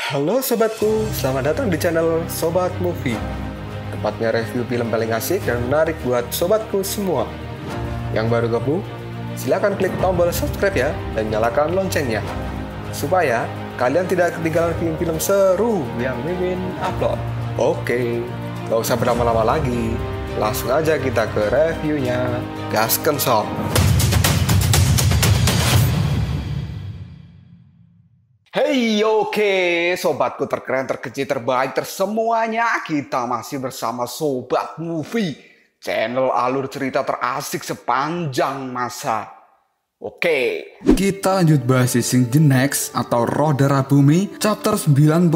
Halo sobatku, selamat datang di channel Sobat Movie. Tempatnya review film paling asik dan menarik buat sobatku semua. Yang baru gabung, silahkan klik tombol subscribe ya dan nyalakan loncengnya, supaya kalian tidak ketinggalan film-film seru yang Mimin upload. Oke, gak usah berlama-lama lagi, langsung aja kita ke reviewnya. Gasken sob. Hey, oke, sobatku terkeren, terkecil, terbaik, tersemuanya. Kita masih bersama Sobat Movie, channel alur cerita terasik sepanjang masa. Oke, kita lanjut bahas Sing the Next atau Roh Darah Bumi chapter 96.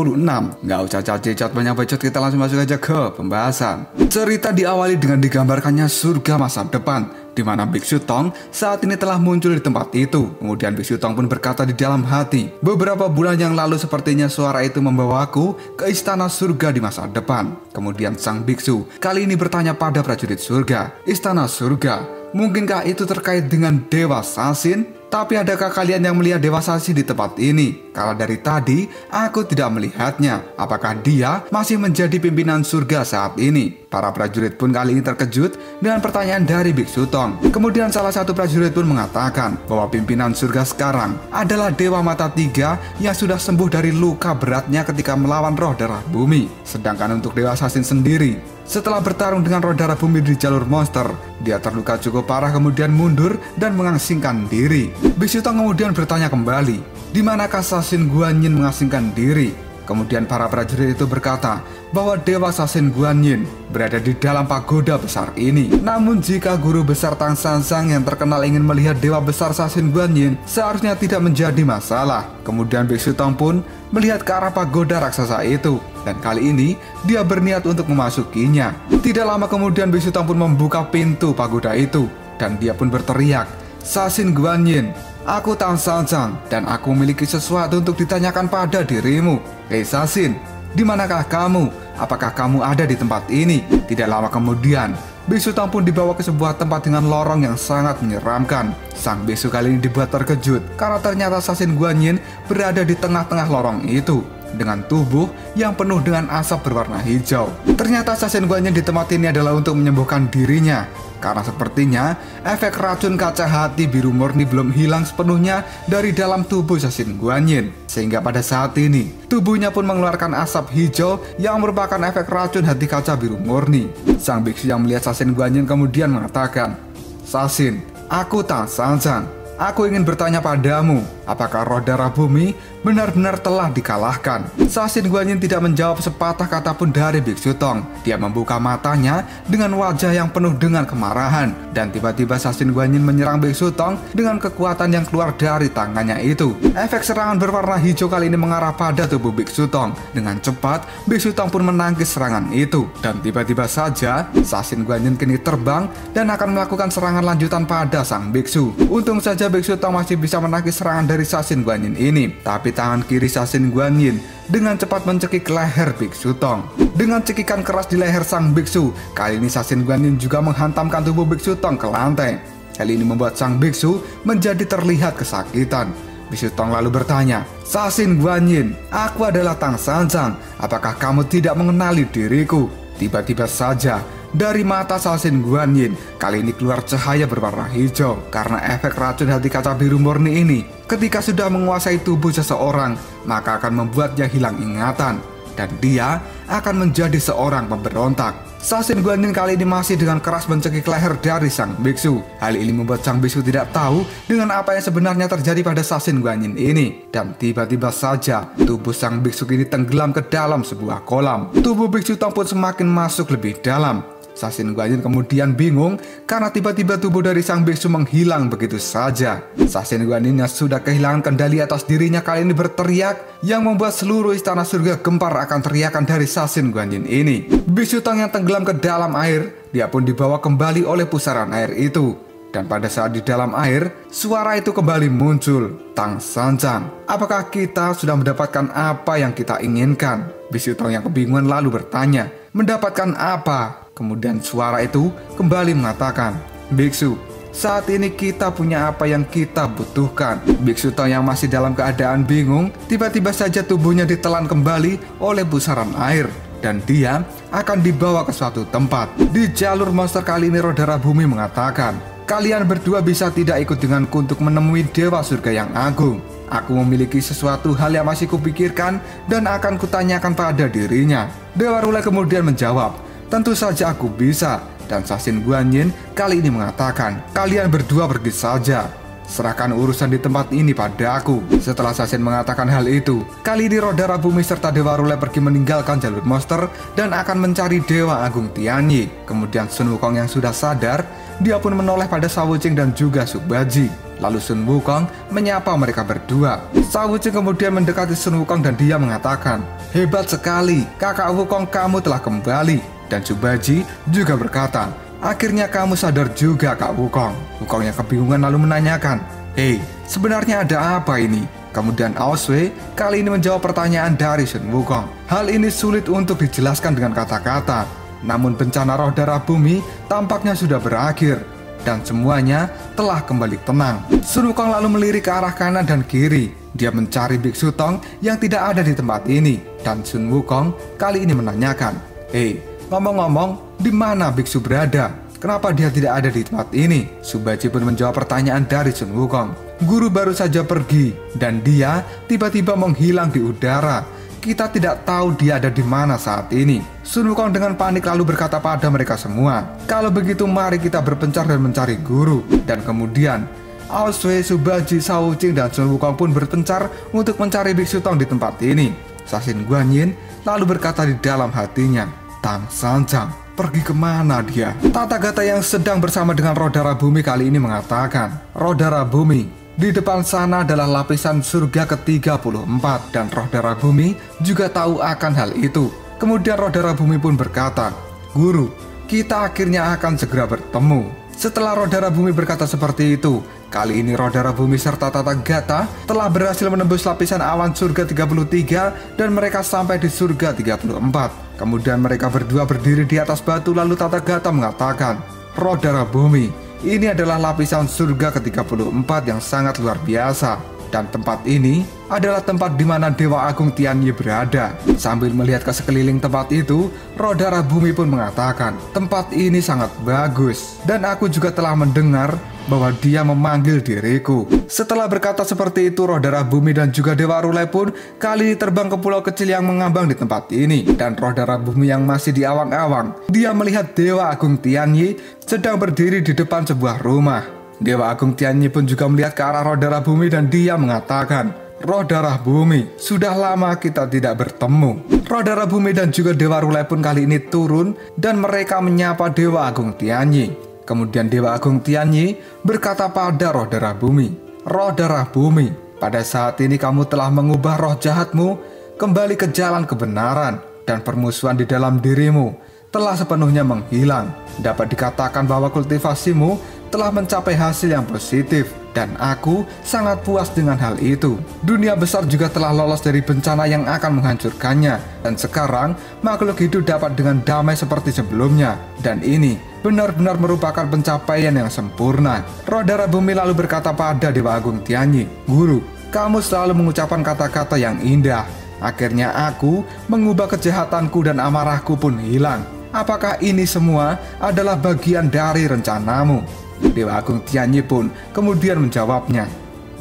Nggak usah cacat banyak bacot, kita langsung masuk aja ke pembahasan. Cerita diawali dengan digambarkannya surga masa depan, di mana Biksu Tong saat ini telah muncul di tempat itu. Kemudian Biksu Tong pun berkata di dalam hati, beberapa bulan yang lalu sepertinya suara itu membawaku ke istana surga di masa depan. Kemudian sang biksu kali ini bertanya pada prajurit surga, istana surga, mungkinkah itu terkait dengan Dewa Sasin? Tapi adakah kalian yang melihat Dewa Sasin di tempat ini? Karena dari tadi aku tidak melihatnya. Apakah dia masih menjadi pimpinan surga saat ini? Para prajurit pun kali ini terkejut dengan pertanyaan dari Biksu Tong. Kemudian salah satu prajurit pun mengatakan bahwa pimpinan surga sekarang adalah Dewa Mata Tiga yang sudah sembuh dari luka beratnya ketika melawan Roh Darah Bumi. Sedangkan untuk Dewa Sasin sendiri, setelah bertarung dengan Roh Darah Bumi di jalur monster, dia terluka cukup parah kemudian mundur dan mengasingkan diri. Biksu Tong kemudian bertanya kembali, di manakah Sasin Guanyin mengasingkan diri? Kemudian para prajurit itu berkata bahwa Dewa Sasin Guanyin berada di dalam pagoda besar ini. Namun jika guru besar Tang Sanzang yang terkenal ingin melihat Dewa besar Sasin Guanyin, seharusnya tidak menjadi masalah. Kemudian Biksu Tong pun melihat ke arah pagoda raksasa itu, dan kali ini dia berniat untuk memasukinya. Tidak lama kemudian Biksu Tong pun membuka pintu pagoda itu, dan dia pun berteriak, Sasin Guanyin, aku Tang Sanzang dan aku memiliki sesuatu untuk ditanyakan pada dirimu. Hei Sasin, di manakah kamu? Apakah kamu ada di tempat ini? Tidak lama kemudian, Biksu Tong pun dibawa ke sebuah tempat dengan lorong yang sangat menyeramkan. Sang biksu kali ini dibuat terkejut karena ternyata Sasin Guanyin berada di tengah-tengah lorong itu dengan tubuh yang penuh dengan asap berwarna hijau. Ternyata Sasin Guanyin di tempat ini adalah untuk menyembuhkan dirinya, karena sepertinya efek racun kaca hati biru murni belum hilang sepenuhnya dari dalam tubuh Sasin Guanyin, sehingga pada saat ini tubuhnya pun mengeluarkan asap hijau yang merupakan efek racun hati kaca biru murni. Sang biksu yang melihat Sasin Guanyin kemudian mengatakan, Sasin, aku Tang Sanzang. Aku ingin bertanya padamu, apakah Roh Darah Bumi benar-benar telah dikalahkan? Sasin Guanyin tidak menjawab sepatah kata pun dari Biksu Tong. Dia membuka matanya dengan wajah yang penuh dengan kemarahan. Dan tiba-tiba Sasin Guanyin menyerang Biksu Tong dengan kekuatan yang keluar dari tangannya itu. Efek serangan berwarna hijau kali ini mengarah pada tubuh Biksu Tong. Dengan cepat, Biksu Tong pun menangkis serangan itu. Dan tiba-tiba saja, Sasin Guanyin kini terbang dan akan melakukan serangan lanjutan pada sang biksu. Untung saja Biksu Tong masih bisa menangkis serangan dari Sasin Guanyin ini. Tapi tangan kiri Sasin Guanyin dengan cepat mencekik leher Biksu Tong. Dengan cekikan keras di leher sang biksu, kali ini Sasin Guanyin juga menghantamkan tubuh Biksu Tong ke lantai. Kali ini membuat sang biksu menjadi terlihat kesakitan. Biksu Tong lalu bertanya, Sasin Guanyin, aku adalah Tang Sanzang. Apakah kamu tidak mengenali diriku? Tiba-tiba saja dari mata Sasin Guanyin kali ini keluar cahaya berwarna hijau karena efek racun hati kaca biru murni ini. Ketika sudah menguasai tubuh seseorang, maka akan membuatnya hilang ingatan dan dia akan menjadi seorang pemberontak. Sasin Guanyin kali ini masih dengan keras mencekik leher dari sang biksu. Hal ini membuat sang biksu tidak tahu dengan apa yang sebenarnya terjadi pada Sasin Guanyin ini. Dan tiba-tiba saja tubuh sang biksu ini tenggelam ke dalam sebuah kolam. Tubuh Biksu Tong pun semakin masuk lebih dalam. Sasin Guanyin kemudian bingung karena tiba-tiba tubuh dari sang biksu menghilang begitu saja. Sasin Guanyin yang sudah kehilangan kendali atas dirinya kali ini berteriak yang membuat seluruh istana surga gempar akan teriakan dari Sasin Guanyin ini. Biksu Tong yang tenggelam ke dalam air, dia pun dibawa kembali oleh pusaran air itu. Dan pada saat di dalam air, suara itu kembali muncul. Tang Sanzang, apakah kita sudah mendapatkan apa yang kita inginkan? Biksu Tong yang kebingungan lalu bertanya, mendapatkan apa? Kemudian suara itu kembali mengatakan, Biksu, Saat ini kita punya apa yang kita butuhkan. Biksu Tong yang masih dalam keadaan bingung, tiba-tiba saja tubuhnya ditelan kembali oleh pusaran air. Dan dia akan dibawa ke suatu tempat. Di jalur monster kali ini Rodara Bumi mengatakan, kalian berdua bisa tidak ikut denganku untuk menemui Dewa Surga yang agung. Aku memiliki sesuatu hal yang masih kupikirkan dan akan kutanyakan pada dirinya. Dewa Rule kemudian menjawab, tentu saja aku bisa. Dan Sasin Guanyin kali ini mengatakan, kalian berdua pergi saja. Serahkan urusan di tempat ini pada aku. Setelah Sasin mengatakan hal itu, kali ini Rodara Bumi serta Dewa Rule pergi meninggalkan jalur monster dan akan mencari Dewa Agung Tianyi. Kemudian Sun Wukong yang sudah sadar, dia pun menoleh pada Shao Wuqing dan juga Sukbaji. Lalu Sun Wukong menyapa mereka berdua. Shao Wuqing kemudian mendekati Sun Wukong dan dia mengatakan, hebat sekali, kakak Wukong, kamu telah kembali. Dan Sukbaji juga berkata, akhirnya kamu sadar juga Kak Wukong. Wukong yang kebingungan lalu menanyakan, hei, sebenarnya ada apa ini? Kemudian Aosway kali ini menjawab pertanyaan dari Sun Wukong. Hal ini sulit untuk dijelaskan dengan kata-kata. Namun bencana Rodara Bumi tampaknya sudah berakhir dan semuanya telah kembali tenang. Sun Wukong lalu melirik ke arah kanan dan kiri. Dia mencari Biksu Tong yang tidak ada di tempat ini. Dan Sun Wukong kali ini menanyakan, hei, ngomong-ngomong, di mana biksu berada? Kenapa dia tidak ada di tempat ini? Sukbaji pun menjawab pertanyaan dari Sun Wukong. Guru baru saja pergi dan dia tiba-tiba menghilang di udara. Kita tidak tahu dia ada di mana saat ini. Sun Wukong dengan panik lalu berkata pada mereka semua, kalau begitu mari kita berpencar dan mencari guru. Dan kemudian Aosway, Sukbaji, Shao Wuqing dan Sun Wukong pun berpencar untuk mencari Biksu Tong di tempat ini. Sasin Guanyin lalu berkata di dalam hatinya, Tang Sanjang, pergi kemana dia? Tathagata yang sedang bersama dengan Rodara Bumi kali ini mengatakan, Rodara Bumi, di depan sana adalah lapisan surga ke-34 dan Rodara Bumi juga tahu akan hal itu. Kemudian Rodara Bumi pun berkata, Guru, kita akhirnya akan segera bertemu. Setelah Rodara Bumi berkata seperti itu, kali ini Rodara Bumi serta Tathagata telah berhasil menembus lapisan awan surga 33 dan mereka sampai di surga 34. Kemudian mereka berdua berdiri di atas batu lalu Tathagata mengatakan, Rodara Bumi, ini adalah lapisan surga ke-34 yang sangat luar biasa. Dan tempat ini adalah tempat di mana Dewa Agung Tianyi berada. Sambil melihat ke sekeliling tempat itu, Rodara Bumi pun mengatakan, tempat ini sangat bagus. Dan aku juga telah mendengar bahwa dia memanggil diriku. Setelah berkata seperti itu, Rodara Bumi dan juga Dewa Rule pun kali ini terbang ke pulau kecil yang mengambang di tempat ini. Dan Rodara Bumi yang masih di awang-awang, dia melihat Dewa Agung Tianyi sedang berdiri di depan sebuah rumah. Dewa Agung Tianyi pun juga melihat ke arah Rodara Bumi dan dia mengatakan, Rodara Bumi, sudah lama kita tidak bertemu. Rodara Bumi dan juga Dewa Rule pun kali ini turun dan mereka menyapa Dewa Agung Tianyi. Kemudian Dewa Agung Tianyi berkata pada Rodara Bumi, Rodara Bumi, pada saat ini kamu telah mengubah roh jahatmu kembali ke jalan kebenaran dan permusuhan di dalam dirimu telah sepenuhnya menghilang. Dapat dikatakan bahwa kultivasimu telah mencapai hasil yang positif dan aku sangat puas dengan hal itu. Dunia besar juga telah lolos dari bencana yang akan menghancurkannya dan sekarang makhluk hidup dapat dengan damai seperti sebelumnya dan ini benar-benar merupakan pencapaian yang sempurna. Rodara Bumi lalu berkata pada Dewa Agung Tianyi, Guru, kamu selalu mengucapkan kata-kata yang indah. Akhirnya aku mengubah kejahatanku dan amarahku pun hilang. Apakah ini semua adalah bagian dari rencanamu? Dewa Agung Tianyi pun kemudian menjawabnya,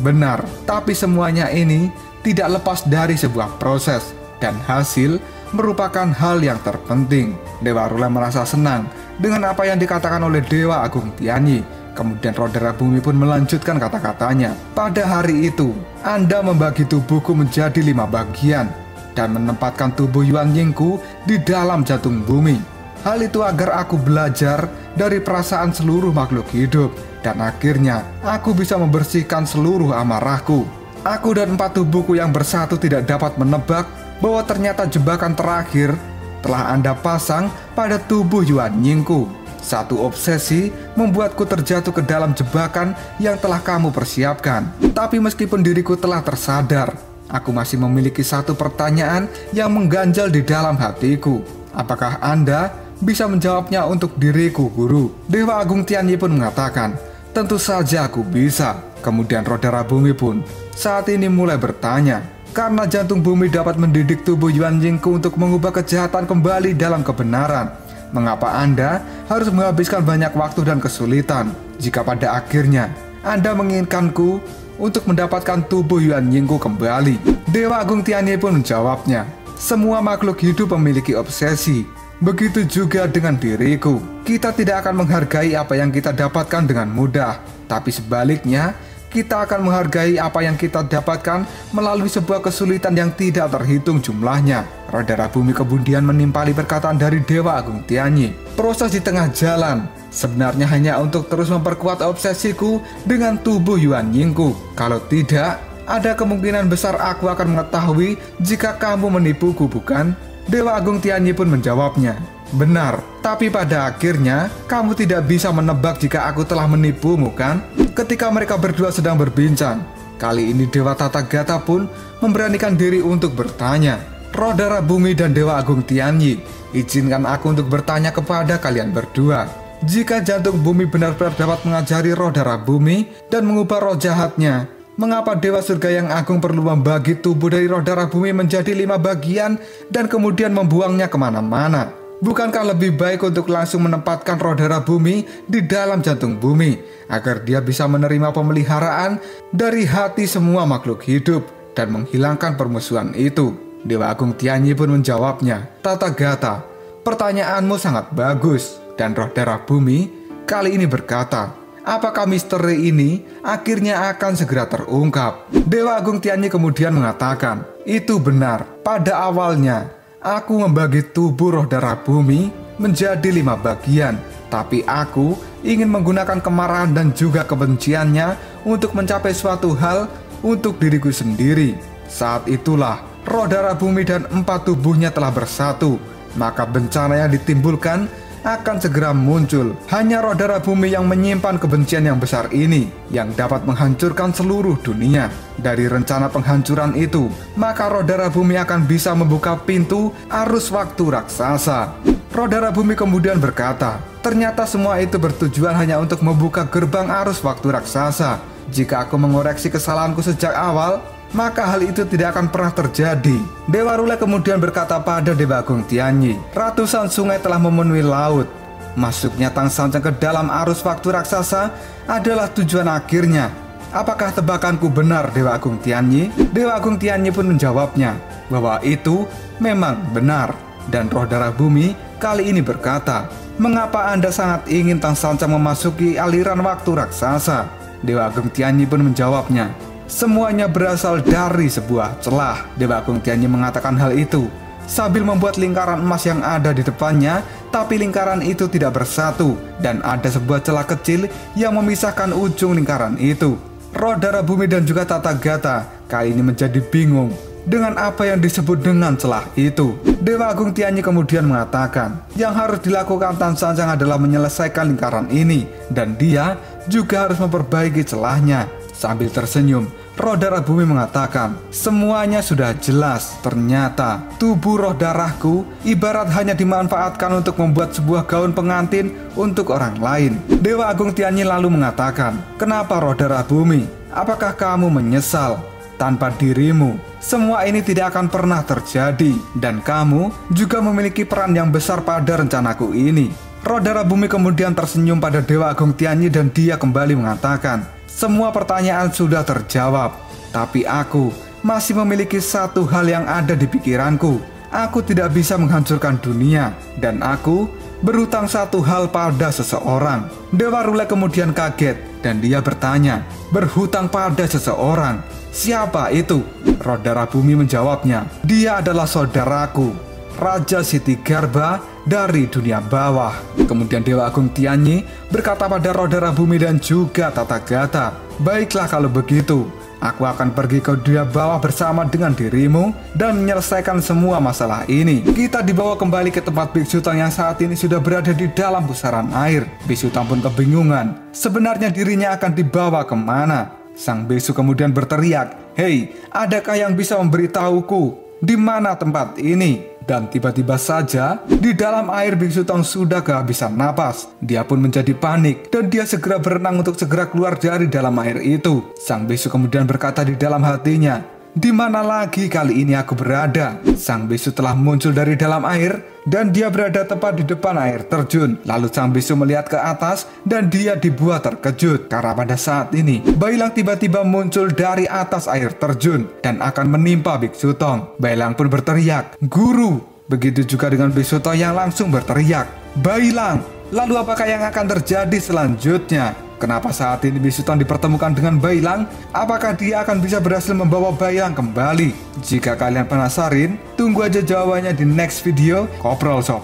benar, tapi semuanya ini tidak lepas dari sebuah proses dan hasil merupakan hal yang terpenting. Dewa Rule merasa senang dengan apa yang dikatakan oleh Dewa Agung Tianyi. Kemudian Rodara Bumi pun melanjutkan kata-katanya, pada hari itu Anda membagi tubuhku menjadi 5 bagian dan menempatkan tubuh Yuan Yingku di dalam jantung bumi. Hal itu agar aku belajar dari perasaan seluruh makhluk hidup dan akhirnya aku bisa membersihkan seluruh amarahku. Aku dan 4 tubuhku yang bersatu tidak dapat menebak bahwa ternyata jebakan terakhir telah Anda pasang pada tubuh Yuan Yingku. Satu obsesi membuatku terjatuh ke dalam jebakan yang telah kamu persiapkan. Tapi meskipun diriku telah tersadar, aku masih memiliki satu pertanyaan yang mengganjal di dalam hatiku. Apakah Anda bisa menjawabnya untuk diriku, Guru? Dewa Agung Tianyi pun mengatakan, Tentu saja aku bisa. Kemudian Rodara Bumi pun saat ini mulai bertanya, karena jantung bumi dapat mendidik tubuh Yuan Yingku untuk mengubah kejahatan kembali dalam kebenaran. Mengapa Anda harus menghabiskan banyak waktu dan kesulitan jika pada akhirnya Anda menginginkanku untuk mendapatkan tubuh Yuan Yingku kembali? Dewa Agung Tianyi pun menjawabnya, semua makhluk hidup memiliki obsesi. Begitu juga dengan diriku. Kita tidak akan menghargai apa yang kita dapatkan dengan mudah, tapi sebaliknya, kita akan menghargai apa yang kita dapatkan melalui sebuah kesulitan yang tidak terhitung jumlahnya. Rodara Bumi kemudian menimpali perkataan dari Dewa Agung Tianyi. Proses di tengah jalan sebenarnya hanya untuk terus memperkuat obsesiku dengan tubuh Yuan Yingku. Kalau tidak, ada kemungkinan besar aku akan mengetahui jika kamu menipuku, bukan? Dewa Agung Tianyi pun menjawabnya, benar, tapi pada akhirnya kamu tidak bisa menebak jika aku telah menipumu, kan? Ketika mereka berdua sedang berbincang, kali ini Dewa Tathagata pun memberanikan diri untuk bertanya. Rodara Bumi dan Dewa Agung Tianyi, izinkan aku untuk bertanya kepada kalian berdua. Jika jantung bumi benar-benar dapat mengajari Rodara Bumi dan mengubah roh jahatnya, mengapa Dewa Surga yang Agung perlu membagi tubuh dari Rodara Bumi menjadi 5 bagian dan kemudian membuangnya kemana-mana? Bukankah lebih baik untuk langsung menempatkan Rodara Bumi di dalam jantung bumi, agar dia bisa menerima pemeliharaan dari hati semua makhluk hidup dan menghilangkan permusuhan itu? Dewa Agung Tianyi pun menjawabnya, Tathagata, pertanyaanmu sangat bagus. Dan Rodara Bumi kali ini berkata, apakah misteri ini akhirnya akan segera terungkap? Dewa Agung Tianyi kemudian mengatakan, itu benar. Pada awalnya, aku membagi tubuh Rodara Bumi menjadi 5 bagian. Tapi aku ingin menggunakan kemarahan dan juga kebenciannya untuk mencapai suatu hal untuk diriku sendiri. Saat itulah, Rodara Bumi dan 4 tubuhnya telah bersatu. Maka bencana yang ditimbulkan akan segera muncul. Hanya Rodara Bumi yang menyimpan kebencian yang besar ini yang dapat menghancurkan seluruh dunia. Dari rencana penghancuran itu, maka Rodara Bumi akan bisa membuka pintu arus waktu raksasa. Rodara Bumi kemudian berkata, ternyata semua itu bertujuan hanya untuk membuka gerbang arus waktu raksasa. Jika aku mengoreksi kesalahanku sejak awal, maka hal itu tidak akan pernah terjadi. Dewa Rule kemudian berkata pada Dewa Agung Tianyi, ratusan sungai telah memenuhi laut. Masuknya Tang Sanjang ke dalam arus waktu raksasa adalah tujuan akhirnya. Apakah tebakanku benar, Dewa Agung Tianyi? Dewa Agung Tianyi pun menjawabnya bahwa itu memang benar. Dan Rodara Bumi kali ini berkata, mengapa Anda sangat ingin Tang Sanjang memasuki aliran waktu raksasa? Dewa Agung Tianyi pun menjawabnya, semuanya berasal dari sebuah celah. Dewa Agung Tianyi mengatakan hal itu sambil membuat lingkaran emas yang ada di depannya, tapi lingkaran itu tidak bersatu dan ada sebuah celah kecil yang memisahkan ujung lingkaran itu. Rodara Bumi dan juga Tathagata kali ini menjadi bingung dengan apa yang disebut dengan celah itu. Dewa Agung Tianyi kemudian mengatakan, yang harus dilakukan Tang Sanjang adalah menyelesaikan lingkaran ini, dan dia juga harus memperbaiki celahnya. Sambil tersenyum, Rodara Bumi mengatakan, semuanya sudah jelas. Ternyata tubuh roh darahku ibarat hanya dimanfaatkan untuk membuat sebuah gaun pengantin untuk orang lain. Dewa Agung Tianyi lalu mengatakan, kenapa Rodara Bumi? Apakah kamu menyesal? Tanpa dirimu, semua ini tidak akan pernah terjadi, dan kamu juga memiliki peran yang besar pada rencanaku ini. Rodara Bumi kemudian tersenyum pada Dewa Agung Tianyi dan dia kembali mengatakan, semua pertanyaan sudah terjawab, tapi aku masih memiliki satu hal yang ada di pikiranku. Aku tidak bisa menghancurkan dunia, dan aku berhutang satu hal pada seseorang. Dewa Rule kemudian kaget, dan dia bertanya, berhutang pada seseorang? Siapa itu? Rodara Bumi menjawabnya, dia adalah saudaraku, Raja Ksitigarbha dari dunia bawah. Kemudian Dewa Agung Tianyi berkata pada Rodara Bumi dan juga Tathagata, baiklah kalau begitu, aku akan pergi ke dunia bawah bersama dengan dirimu dan menyelesaikan semua masalah ini. Kita dibawa kembali ke tempat Biksu Tang yang saat ini sudah berada di dalam pusaran air. Biksu Tang pun kebingungan, sebenarnya dirinya akan dibawa kemana? Sang biksu kemudian berteriak, hei, adakah yang bisa memberitahuku di mana tempat ini? Dan tiba-tiba saja, di dalam air Biksu Tong sudah kehabisan napas. Dia pun menjadi panik, dan dia segera berenang untuk segera keluar dari dalam air itu. Sang biksu kemudian berkata di dalam hatinya, "Di mana lagi kali ini aku berada?" Sang biksu telah muncul dari dalam air, dan dia berada tepat di depan air terjun. Lalu sang biksu melihat ke atas, dan dia dibuat terkejut. Karena pada saat ini, Bailang tiba-tiba muncul dari atas air terjun, dan akan menimpa Biksu Tong. Bailang pun berteriak, "Guru!" Begitu juga dengan Biksu Tong yang langsung berteriak, "Bailang!" Lalu apakah yang akan terjadi selanjutnya? Kenapa saat ini Biksu Tong dipertemukan dengan Bailang? Apakah dia akan bisa berhasil membawa Bailang kembali? Jika kalian penasaran, tunggu aja jawabannya di next video Koprol Sob.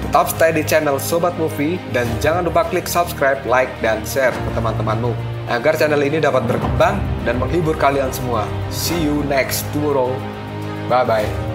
Tetap stay di channel Sobat Movie dan jangan lupa klik subscribe, like, dan share ke teman-temanmu agar channel ini dapat berkembang dan menghibur kalian semua. See you next tomorrow. Bye-bye.